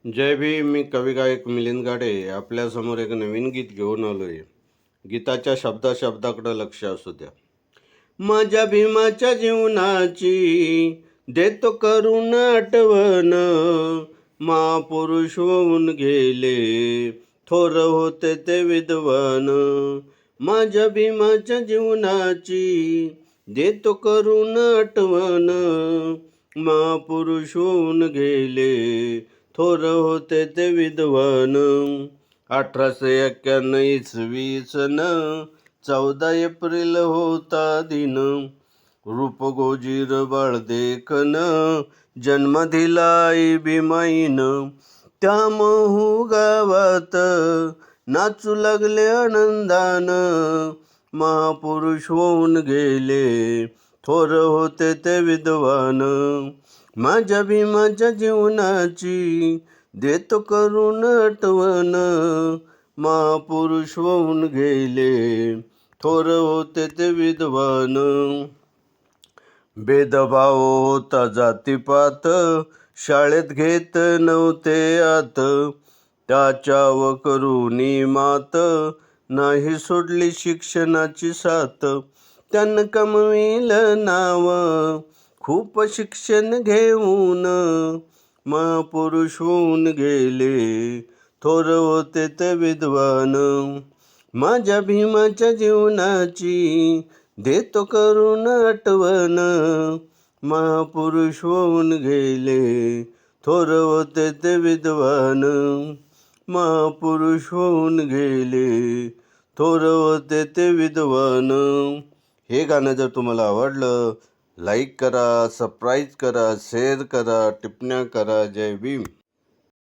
जय भीम. मी कवी गायक मिलिंद गाडे आपल्यासमोर एक नवीन गीत घेऊन आलो आहे. गीताच्या शब्दाकडे लक्ष असू द्या. माझ्या भीमाच्या जीवनाची देतो करून आठवण, महापुरुष होऊन गेले थोर होते ते विद्वान. माझ्या भीमाच्या जीवनाची देतो करून आठवण, महापुरुष होऊन गेले थोर होते ते विद्वान. 1891 इसवी सन 14 एप्रिल होता दिन, रूप गोजीर बाळ देखन जन्म दिला आई भीमाईन. त्या महू गावात नाचू लागले आनंदान, महापुरुष होऊन गेले थोर होते ते विद्वान. माझ्या भीमाच्या जीवनाची देतो करून आठवण, महापुरुष होऊन गेले थोर होते ते विद्वान. भेदभाव होता जातीपात, शाळेत घेत नव्हते आत, त्याच्यावर करुणी मात नाही सोडली शिक्षणाची साथ. त्यानं कमविलं नाव खूप शिक्षण घेऊन, महापुरुष होऊन गेले थोर होते ते विद्वान. माझ्या भीमाच्या जीवनाची देतो करून आठवण, महापुरुष होऊन गेले थोर होते ते विद्वान. महापुरुष होऊन गेले थोर होते ते विद्वान. हे गाणं जर तुम्हाला आवडलं, लाईक करा, सबस्क्राईब करा, शेअर करा, टिप्पण्या करा. जय भीम.